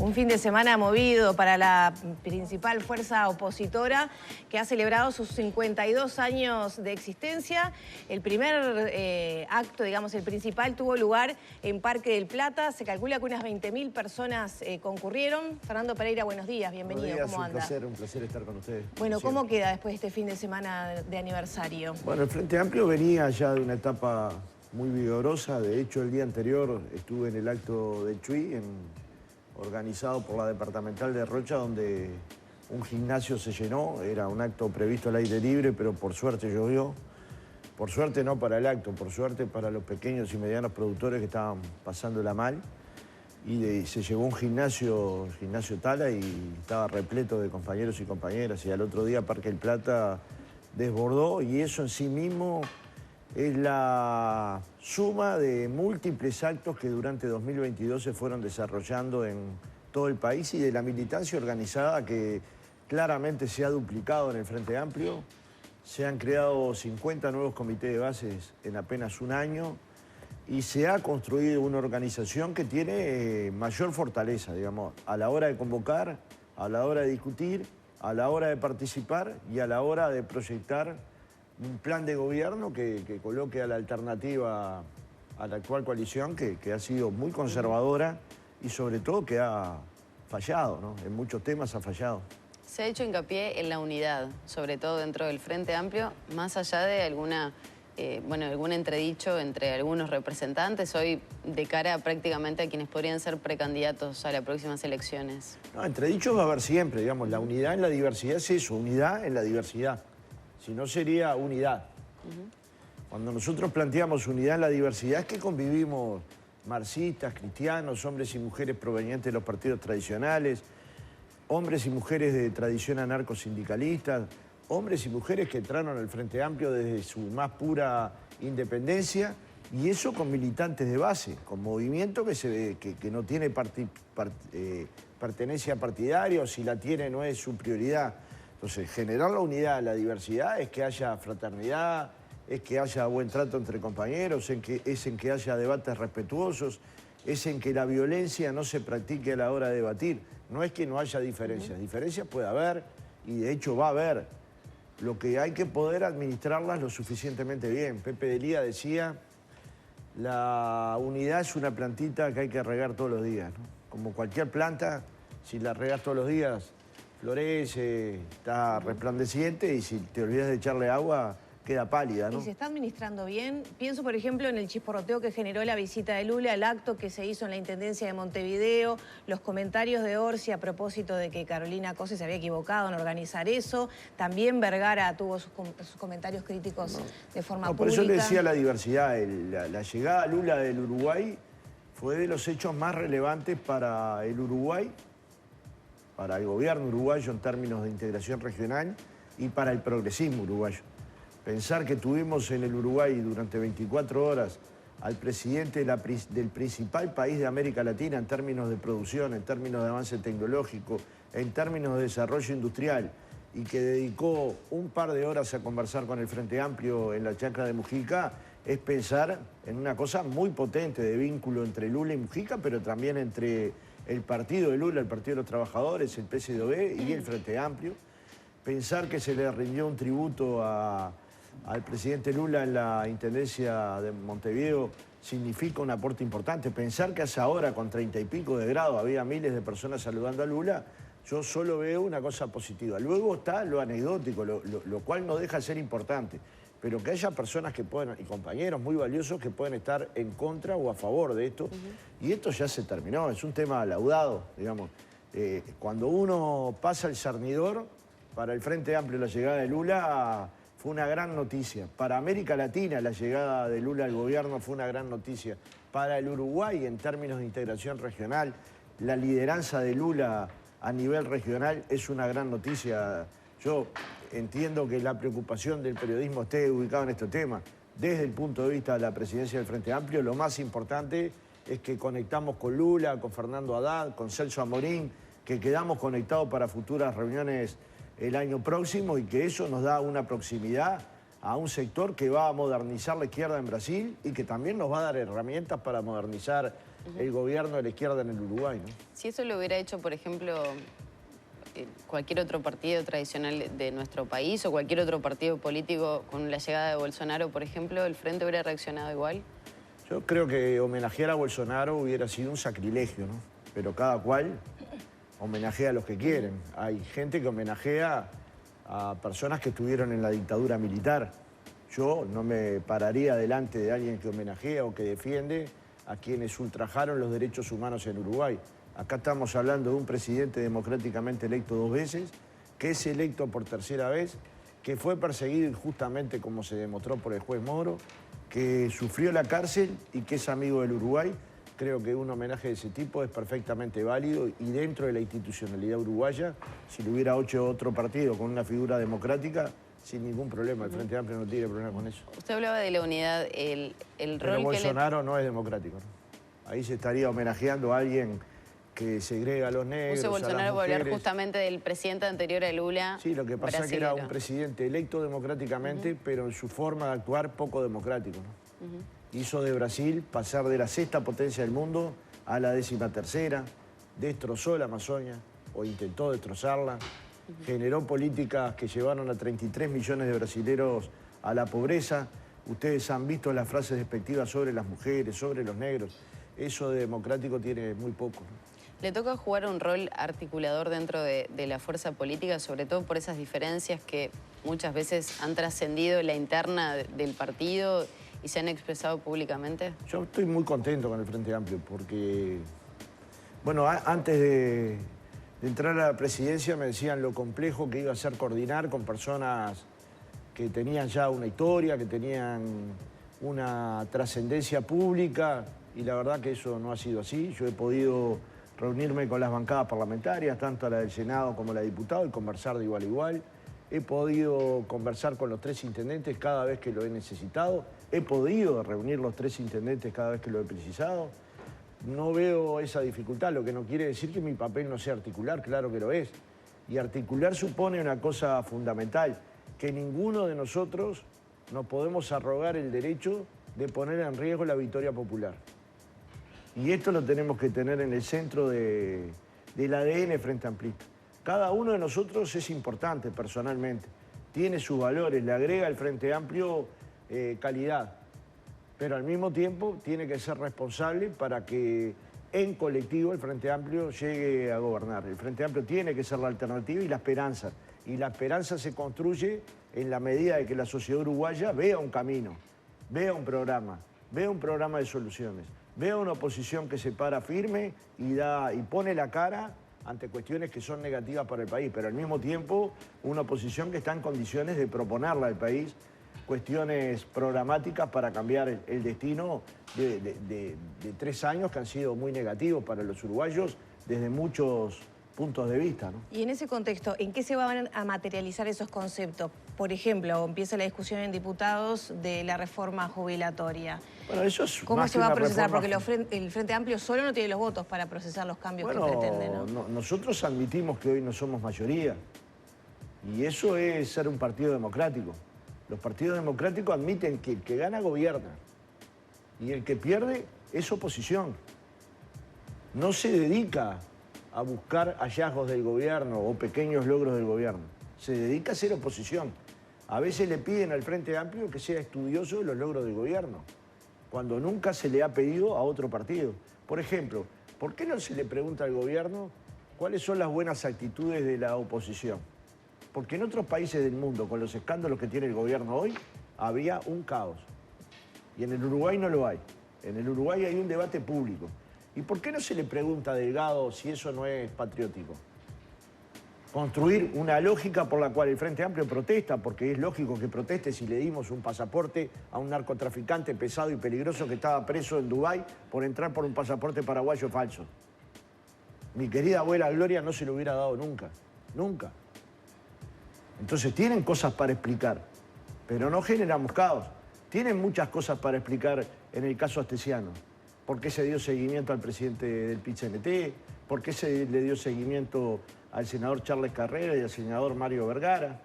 Un fin de semana movido para la principal fuerza opositora que ha celebrado sus 52 años de existencia. El primer acto, digamos, el principal, tuvo lugar en Parque del Plata. Se calcula que unas 20.000 personas concurrieron. Fernando Pereira, buenos días, bienvenido. Buenos días, ¿Cómo anda? un placer estar con ustedes. Bueno, ¿cómo queda después de este fin de semana de aniversario? Bueno, el Frente Amplio venía ya de una etapa muy vigorosa. De hecho, el día anterior estuve en el acto de Chuy, organizado por la departamental de Rocha, donde un gimnasio se llenó. Era un acto previsto al aire libre, pero por suerte llovió. Por suerte no para el acto, por suerte para los pequeños y medianos productores que estaban pasándola mal. Y se llevó un gimnasio, el gimnasio Tala, y estaba repleto de compañeros y compañeras. Y al otro día Parque del Plata desbordó, y eso en sí mismo es la suma de múltiples actos que durante 2022 se fueron desarrollando en todo el país y de la militancia organizada que claramente se ha duplicado en el Frente Amplio. Se han creado 50 nuevos comités de bases en apenas un año y se ha construido una organización que tiene mayor fortaleza, digamos, a la hora de convocar, a la hora de discutir, a la hora de participar y a la hora de proyectar un plan de gobierno que coloque a la alternativa a la actual coalición, que ha sido muy conservadora y sobre todo que ha fallado, ¿no? En muchos temas ha fallado. Se ha hecho hincapié en la unidad, sobre todo dentro del Frente Amplio, más allá de algún entredicho entre algunos representantes, hoy de cara prácticamente a quienes podrían ser precandidatos a las próximas elecciones. No, entredichos va a haber siempre, digamos, la unidad en la diversidad es eso, unidad en la diversidad. Si no sería unidad. Cuando nosotros planteamos unidad en la diversidad es que convivimos marxistas, cristianos, hombres y mujeres provenientes de los partidos tradicionales, hombres y mujeres de tradición anarcosindicalista, hombres y mujeres que entraron al Frente Amplio desde su más pura independencia, y eso con militantes de base, con movimiento que no tiene pertenencia partidaria, o si la tiene no es su prioridad. Entonces, generar la unidad, la diversidad, es que haya fraternidad, es que haya buen trato entre compañeros, es en que haya debates respetuosos, es en que la violencia no se practique a la hora de debatir. No es que no haya diferencias, diferencias puede haber y de hecho va a haber. Lo que hay que poder administrarlas lo suficientemente bien. Pepe Delía decía, la unidad es una plantita que hay que regar todos los días, ¿no? Como cualquier planta, si la regas todos los días, florece, está resplandeciente, y si te olvidas de echarle agua, queda pálida, ¿no? ¿Y se está administrando bien? Pienso, por ejemplo, en el chisporroteo que generó la visita de Lula, el acto que se hizo en la Intendencia de Montevideo, los comentarios de Orsi a propósito de que Carolina Cose se había equivocado en organizar eso. También Vergara tuvo sus comentarios críticos de forma pública. Por eso le decía la diversidad. La llegada a Lula del Uruguay fue de los hechos más relevantes para el Uruguay, para el gobierno uruguayo en términos de integración regional y para el progresismo uruguayo. Pensar que tuvimos en el Uruguay durante 24 horas al presidente del principal país de América Latina en términos de producción, en términos de avance tecnológico, en términos de desarrollo industrial, y que dedicó un par de horas a conversar con el Frente Amplio en la chacra de Mujica, es pensar en una cosa muy potente de vínculo entre Lula y Mujica, pero también entre el partido de Lula, el Partido de los Trabajadores, el PSDB y el Frente Amplio. Pensar que se le rindió un tributo al presidente Lula en la Intendencia de Montevideo significa un aporte importante. Pensar que hace ahora, con 30 y pico de grados, había miles de personas saludando a Lula, yo solo veo una cosa positiva. Luego está lo anecdótico, lo cual no deja de ser importante, pero que haya personas que puedan, y compañeros muy valiosos, que pueden estar en contra o a favor de esto. Y esto ya se terminó, es un tema laudado, digamos. Cuando uno pasa el cernidor, para el Frente Amplio la llegada de Lula fue una gran noticia. Para América Latina la llegada de Lula al gobierno fue una gran noticia. Para el Uruguay, en términos de integración regional, la lideranza de Lula a nivel regional es una gran noticia. Yo entiendo que la preocupación del periodismo esté ubicada en este tema. Desde el punto de vista de la presidencia del Frente Amplio, lo más importante es que conectamos con Lula, con Fernando Haddad, con Celso Amorín, que quedamos conectados para futuras reuniones el año próximo, y que eso nos da una proximidad a un sector que va a modernizar la izquierda en Brasil y que también nos va a dar herramientas para modernizar el gobierno de la izquierda en el Uruguay, ¿no? Si eso lo hubiera hecho, por ejemplo, cualquier otro partido tradicional de nuestro país o cualquier otro partido político con la llegada de Bolsonaro, por ejemplo, ¿el Frente hubiera reaccionado igual? Yo creo que homenajear a Bolsonaro hubiera sido un sacrilegio, ¿no? Pero cada cual homenajea a los que quieren. Hay gente que homenajea a personas que estuvieron en la dictadura militar. Yo no me pararía delante de alguien que homenajea o que defiende a quienes ultrajaron los derechos humanos en Uruguay. Acá estamos hablando de un presidente democráticamente electo 2 veces, que es electo por 3ª vez, que fue perseguido injustamente como se demostró por el juez Moro, que sufrió la cárcel y que es amigo del Uruguay. Creo que un homenaje de ese tipo es perfectamente válido y dentro de la institucionalidad uruguaya, si lo hubiera hecho otro partido con una figura democrática, sin ningún problema. El Frente Amplio no tiene problema con eso. Usted hablaba de la unidad, el Pero rol Bolsonaro no es democrático, ¿no? Ahí se estaría homenajeando a alguien que segrega a los negros, Puso Bolsonaro a las por hablar mujeres. justamente del presidente anterior a Lula. Sí, lo que pasa es que era un presidente electo democráticamente, pero en su forma de actuar poco democrático, ¿no? Hizo de Brasil pasar de la 6ª potencia del mundo a la 13ª, destrozó la Amazonia, o intentó destrozarla, generó políticas que llevaron a 33 millones de brasileros a la pobreza. Ustedes han visto las frases despectivas sobre las mujeres, sobre los negros. Eso de democrático tiene muy poco, ¿no? Le toca jugar un rol articulador dentro de la fuerza política, sobre todo por esas diferencias que muchas veces han trascendido la interna del partido y se han expresado públicamente. Yo estoy muy contento con el Frente Amplio porque, bueno, antes de entrar a la presidencia me decían lo complejo que iba a ser coordinar con personas que tenían ya una historia, que tenían una trascendencia pública y la verdad que eso no ha sido así. Yo he podido reunirme con las bancadas parlamentarias, tanto la del Senado como la de diputados, y conversar de igual a igual. He podido conversar con los 3 intendentes cada vez que lo he necesitado. He podido reunir los 3 intendentes cada vez que lo he precisado. No veo esa dificultad, lo que no quiere decir que mi papel no sea articular, claro que lo es. Y articular supone una cosa fundamental, que ninguno de nosotros nos podemos arrogar el derecho de poner en riesgo la victoria popular. Y esto lo tenemos que tener en el centro del ADN Frente Amplista. Cada uno de nosotros es importante personalmente, tiene sus valores, le agrega al Frente Amplio calidad, pero al mismo tiempo tiene que ser responsable para que en colectivo el Frente Amplio llegue a gobernar. El Frente Amplio tiene que ser la alternativa y la esperanza se construye en la medida de que la sociedad uruguaya vea un camino, vea un programa de soluciones, vea una oposición que se para firme y pone la cara ante cuestiones que son negativas para el país, pero al mismo tiempo una oposición que está en condiciones de proponerle al país cuestiones programáticas para cambiar el destino de 3 años que han sido muy negativos para los uruguayos desde muchos puntos de vista, ¿no? Y en ese contexto, ¿en qué se van a materializar esos conceptos? Por ejemplo, empieza la discusión en diputados de la reforma jubilatoria. Bueno, eso es ¿Cómo más se que va a una procesar? reforma. Porque el Frente Amplio solo no tiene los votos para procesar los cambios que pretende, ¿no? Nosotros admitimos que hoy no somos mayoría. Y eso es ser un partido democrático. Los partidos democráticos admiten que el que gana gobierna. Y el que pierde es oposición. No se dedica a buscar hallazgos del gobierno o pequeños logros del gobierno. Se dedica a ser oposición. A veces le piden al Frente Amplio que sea estudioso de los logros del gobierno, cuando nunca se le ha pedido a otro partido. Por ejemplo, ¿por qué no se le pregunta al gobierno cuáles son las buenas actitudes de la oposición? Porque en otros países del mundo, con los escándalos que tiene el gobierno hoy, había un caos. Y en el Uruguay no lo hay. En el Uruguay hay un debate público. ¿Y por qué no se le pregunta a Delgado si eso no es patriótico? Construir una lógica por la cual el Frente Amplio protesta, porque es lógico que proteste si le dimos un pasaporte a un narcotraficante pesado y peligroso que estaba preso en Dubái por entrar por un pasaporte paraguayo falso. Mi querida abuela Gloria no se lo hubiera dado nunca, nunca. Entonces tienen cosas para explicar, pero no generamos caos. Tienen muchas cosas para explicar en el caso Astesiano. ¿Por qué se dio seguimiento al presidente del PIT-CNT? ¿Por qué se le dio seguimiento al senador Charles Carrera y al senador Mario Vergara?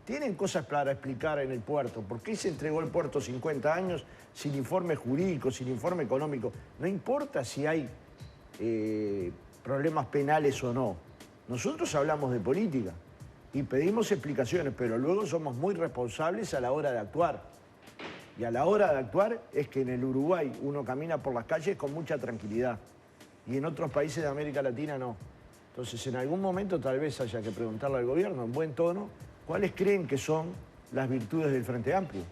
Tienen cosas para explicar en el puerto. ¿Por qué se entregó el puerto 50 años sin informe jurídico, sin informe económico? No importa si hay problemas penales o no. Nosotros hablamos de política y pedimos explicaciones, pero luego somos muy responsables a la hora de actuar. Y a la hora de actuar es que en el Uruguay uno camina por las calles con mucha tranquilidad y en otros países de América Latina no. Entonces, en algún momento tal vez haya que preguntarle al gobierno en buen tono cuáles creen que son las virtudes del Frente Amplio.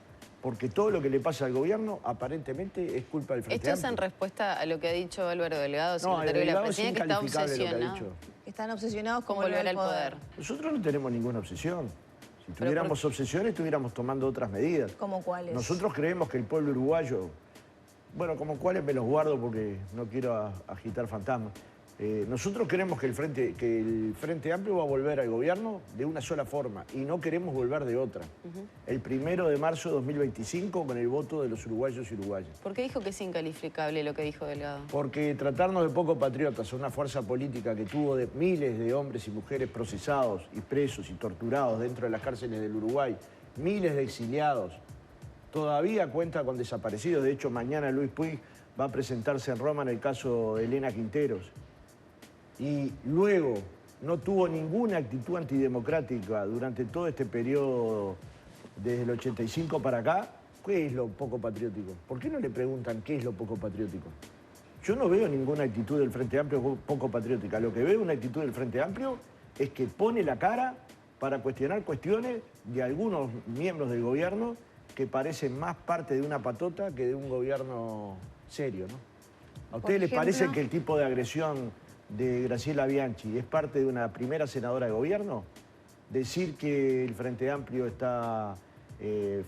Porque todo lo que le pasa al gobierno aparentemente es culpa del Frente Amplio. Esto es en respuesta a lo que ha dicho Álvaro Delgado, secretario de la Delgado Presidencia, que está obsesionado. Están obsesionados con volver al poder. Nosotros no tenemos ninguna obsesión. Si tuviéramos obsesiones, estuviéramos tomando otras medidas. ¿Cómo cuáles? Nosotros creemos que el pueblo uruguayo, bueno, como cuáles me los guardo porque no quiero agitar fantasmas. Nosotros creemos que el Frente Amplio va a volver al gobierno de una sola forma y no queremos volver de otra. El 1 de marzo de 2025 con el voto de los uruguayos y uruguayas. ¿Por qué dijo que es incalificable lo que dijo Delgado? Porque tratarnos de poco patriotas a una fuerza política que tuvo de miles de hombres y mujeres procesados y presos y torturados dentro de las cárceles del Uruguay, miles de exiliados, todavía cuenta con desaparecidos. De hecho, mañana Luis Puig va a presentarse en Roma en el caso de Elena Quinteros. Y luego no tuvo ninguna actitud antidemocrática durante todo este periodo, desde el 85 para acá. ¿Qué es lo poco patriótico? ¿Por qué no le preguntan qué es lo poco patriótico? Yo no veo ninguna actitud del Frente Amplio poco patriótica. Lo que veo una actitud del Frente Amplio es que pone la cara para cuestionar cuestiones de algunos miembros del gobierno que parecen más parte de una patota que de un gobierno serio, ¿no? ¿A ustedes les parece que el tipo de agresión de Graciela Bianchi es parte de una primera senadora de gobierno? Decir que el Frente Amplio está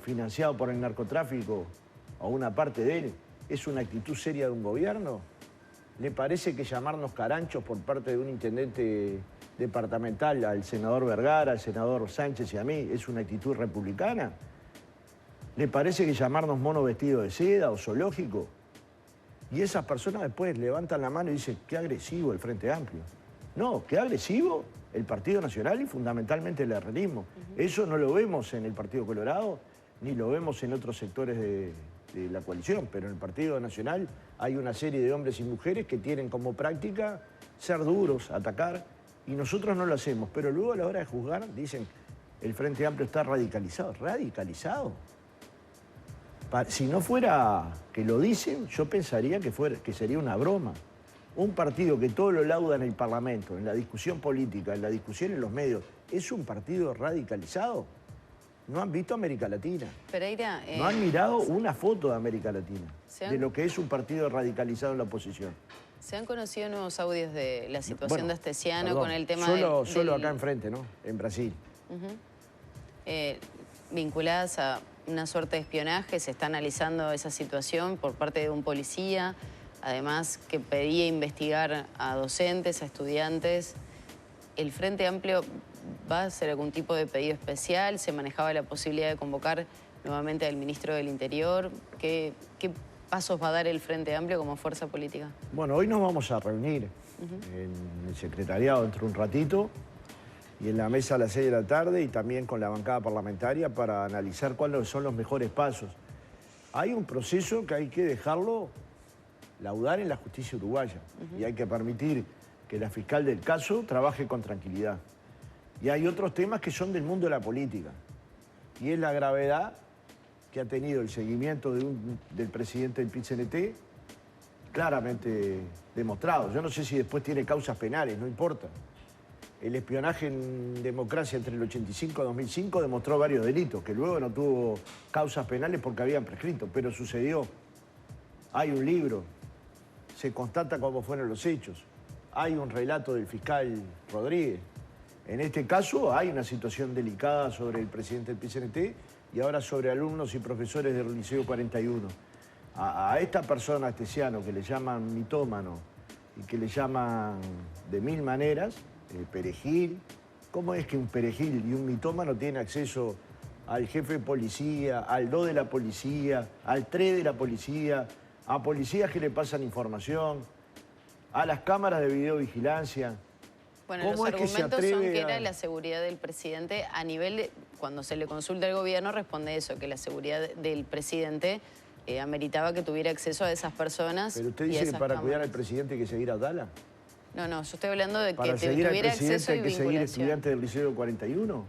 financiado por el narcotráfico, o una parte de él, ¿es una actitud seria de un gobierno? ¿Le parece que llamarnos caranchos por parte de un intendente departamental al senador Vergara, al senador Sánchez y a mí es una actitud republicana? ¿Le parece que llamarnos mono vestido de seda o zoológico? Y esas personas después levantan la mano y dicen, qué agresivo el Frente Amplio. No, qué agresivo el Partido Nacional y fundamentalmente el herrerismo. Eso no lo vemos en el Partido Colorado, ni lo vemos en otros sectores de la coalición, pero en el Partido Nacional hay una serie de hombres y mujeres que tienen como práctica ser duros, atacar, y nosotros no lo hacemos. Pero luego a la hora de juzgar dicen, el Frente Amplio está radicalizado. ¿Radicalizado? Si no fuera que lo dicen, yo pensaría que sería una broma. Un partido que todo lo lauda en el Parlamento, en la discusión política, en la discusión en los medios, ¿es un partido radicalizado? No han visto América Latina. Pereira, no han mirado una foto de América Latina, de lo que es un partido radicalizado en la oposición. ¿Se han conocido nuevos audios de la situación de Astesiano con el tema solo acá enfrente, ¿no? En Brasil. Vinculadas a una suerte de espionaje, se está analizando esa situación por parte de un policía, además que pedía investigar a docentes, a estudiantes. ¿El Frente Amplio va a hacer algún tipo de pedido especial? ¿Se manejaba la posibilidad de convocar nuevamente al ministro del Interior? ¿Qué pasos va a dar el Frente Amplio como fuerza política? Bueno, hoy nos vamos a reunir en el secretariado dentro de un ratito y en la mesa a las 6 de la tarde y también con la bancada parlamentaria para analizar cuáles son los mejores pasos. Hay un proceso que hay que dejarlo laudar en la justicia uruguaya y hay que permitir que la fiscal del caso trabaje con tranquilidad. Y hay otros temas que son del mundo de la política y es la gravedad que ha tenido el seguimiento del presidente del PIT-CNT claramente demostrado. Yo no sé si después tiene causas penales, no importa. El espionaje en democracia entre el 85 y 2005 demostró varios delitos, que luego no tuvo causas penales porque habían prescrito, pero sucedió. Hay un libro, se constata cómo fueron los hechos. Hay un relato del fiscal Rodríguez. En este caso hay una situación delicada sobre el presidente del PIT-CNT y ahora sobre alumnos y profesores del Liceo 41. A esta persona, Astesiano, que le llaman mitómano y que le llaman de mil maneras, perejil. ¿Cómo es que un perejil y un mitómano tienen acceso al jefe de policía, al 2 de la policía, al 3 de la policía, a policías que le pasan información, a las cámaras de videovigilancia? Bueno, los argumentos son que era la seguridad del presidente a nivel de, cuando se le consulta al gobierno responde eso, que la seguridad del presidente ameritaba que tuviera acceso a esas personas. Pero usted dice que para cuidar al presidente hay que seguir a Abdala. No, yo estoy hablando de que tuviera acceso y vinculación. ¿Para seguir al presidente hay que seguir estudiante del Liceo 41?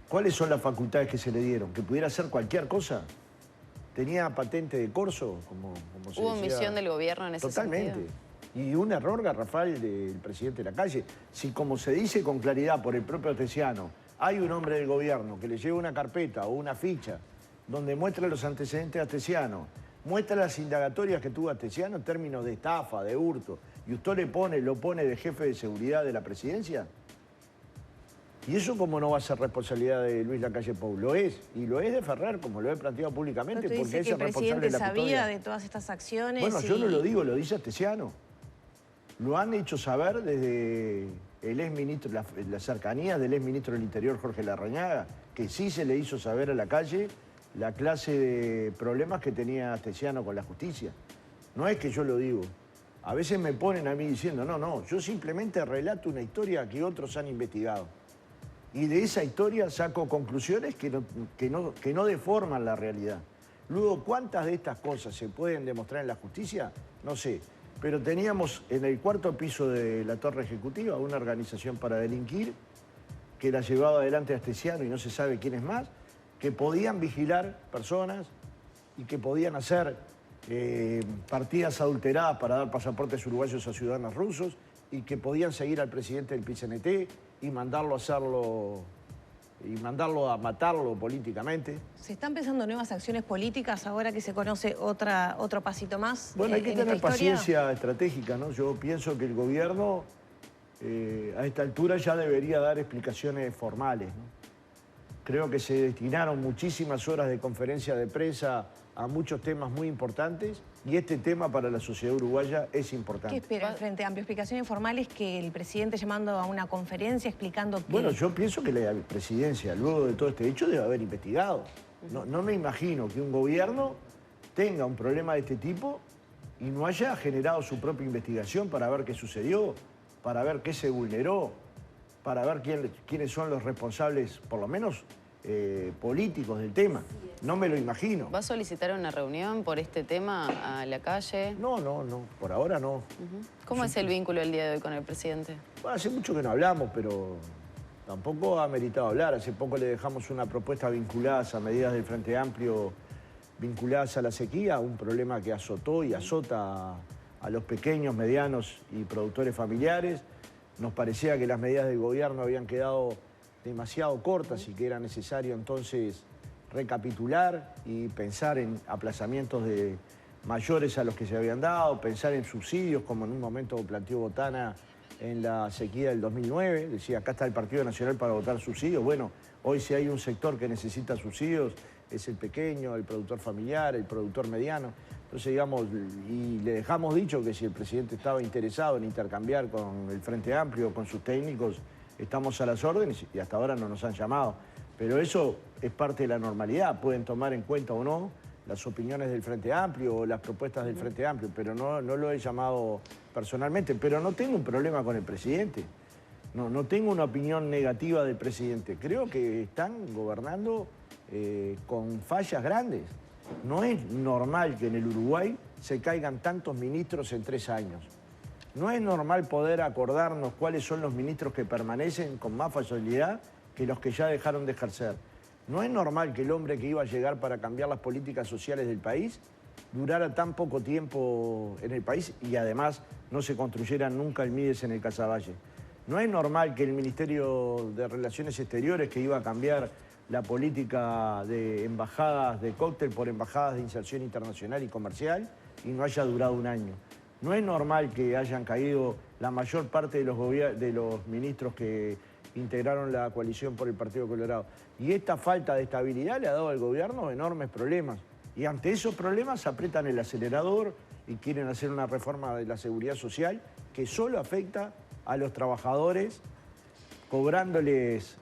¿Cuáles son las facultades que se le dieron? ¿Que pudiera hacer cualquier cosa? ¿Tenía patente de corso? Como se ¿Hubo decía? Omisión del gobierno en ese sentido? Totalmente. Y un error garrafal del presidente de la calle. Si, como se dice con claridad por el propio Astesiano, hay un hombre del gobierno que le lleva una carpeta o una ficha donde muestra los antecedentes de Astesiano, muestra las indagatorias que tuvo Astesiano en términos de estafa, de hurto, y usted lo pone de jefe de seguridad de la presidencia, ¿y eso cómo no va a ser responsabilidad de Luis Lacalle Pou? Lo es, y lo es de Ferrer, como lo he planteado públicamente, porque es el responsable de la custodia. ¿El presidente sabía de todas estas acciones? Bueno, yo no lo digo, lo dice Astesiano. Lo han hecho saber desde el exministro, las cercanías del exministro del Interior, Jorge Larrañaga, que sí se le hizo saber a la calle la clase de problemas que tenía Astesiano con la justicia. No es que yo lo digo. A veces me ponen a mí diciendo, no, yo simplemente relato una historia que otros han investigado. Y de esa historia saco conclusiones que no deforman la realidad. Luego, ¿cuántas de estas cosas se pueden demostrar en la justicia? No sé. Pero teníamos en el cuarto piso de la torre ejecutiva una organización para delinquir que la llevaba adelante Astesiano y no se sabe quién es más, que podían vigilar personas y que podían hacer partidas adulteradas para dar pasaportes uruguayos a ciudadanos rusos y que podían seguir al presidente del PCNT y mandarlo a matarlo políticamente. ¿Se están pensando nuevas acciones políticas ahora que se conoce otro pasito más? Bueno, hay que tener paciencia estratégica, ¿no? Yo pienso que el gobierno a esta altura ya debería dar explicaciones formales, ¿no? Creo que se destinaron muchísimas horas de conferencia de prensa a muchos temas muy importantes y este tema para la sociedad uruguaya es importante. ¿Qué espera el Frente Amplio? ¿Explicaciones formales que el presidente llamando a una conferencia explicando que...? Bueno, yo pienso que la presidencia, luego de todo este hecho, debe haber investigado. No me imagino que un gobierno tenga un problema de este tipo y no haya generado su propia investigación para ver qué sucedió, para ver qué se vulneró, para ver quiénes son los responsables, por lo menos políticos del tema. No me lo imagino. ¿Va a solicitar una reunión por este tema a la calle? No, por ahora no. ¿Cómo es el vínculo el día de hoy con el presidente? Bueno, hace mucho que no hablamos, pero tampoco ha meritado hablar. Hace poco le dejamos una propuesta vinculada a medidas del Frente Amplio, vinculadas a la sequía, un problema que azotó y azota a los pequeños, medianos y productores familiares. Nos parecía que las medidas del gobierno habían quedado demasiado cortas y que era necesario entonces recapitular y pensar en aplazamientos mayores a los que se habían dado, pensar en subsidios, como en un momento planteó Botana en la sequía del 2009. Decía, acá está el Partido Nacional para votar subsidios. Bueno, hoy si hay un sector que necesita subsidios es el pequeño, el productor familiar, el productor mediano. Entonces, digamos, y le dejamos dicho que si el presidente estaba interesado en intercambiar con el Frente Amplio, con sus técnicos, estamos a las órdenes y hasta ahora no nos han llamado. Pero eso es parte de la normalidad. Pueden tomar en cuenta o no las opiniones del Frente Amplio o las propuestas del Frente Amplio, pero no lo he llamado personalmente. Pero no tengo un problema con el presidente. No tengo una opinión negativa del presidente. Creo que están gobernando con fallas grandes. No es normal que en el Uruguay se caigan tantos ministros en 3 años. No es normal poder acordarnos cuáles son los ministros que permanecen con más facilidad que los que ya dejaron de ejercer. No es normal que el hombre que iba a llegar para cambiar las políticas sociales del país durara tan poco tiempo en el país y además no se construyera nunca el Mides en el Casaballe. No es normal que el Ministerio de Relaciones Exteriores, que iba a cambiar la política de embajadas de cóctel por embajadas de inserción internacional y comercial, y no haya durado 1 año. No es normal que hayan caído la mayor parte de los ministros que integraron la coalición por el Partido Colorado. Y esta falta de estabilidad le ha dado al gobierno enormes problemas. Y ante esos problemas apretan el acelerador y quieren hacer una reforma de la seguridad social que solo afecta a los trabajadores cobrándoles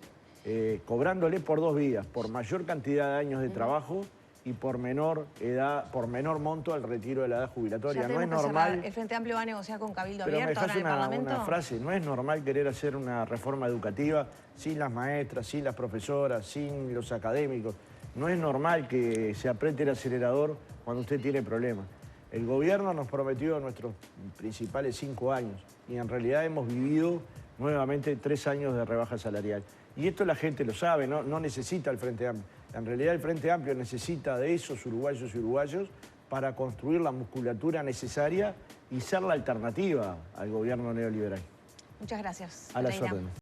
por 2 vías, por mayor cantidad de años de trabajo y por menor edad, por menor monto al retiro de la edad jubilatoria. Ya No es tenemos que normal. cerrar. El Frente Amplio va a negociar con Cabildo Pero me Abierto ahora dejas en el Parlamento. una frase, no es normal querer hacer una reforma educativa sin las maestras, sin las profesoras, sin los académicos. No es normal que se apriete el acelerador cuando usted tiene problemas. El gobierno nos prometió nuestros principales 5 años y en realidad hemos vivido nuevamente 3 años de rebaja salarial. Y esto la gente lo sabe, no necesita el Frente Amplio. En realidad el Frente Amplio necesita de esos uruguayos y uruguayos para construir la musculatura necesaria y ser la alternativa al gobierno neoliberal. Muchas gracias. A las Reina. órdenes.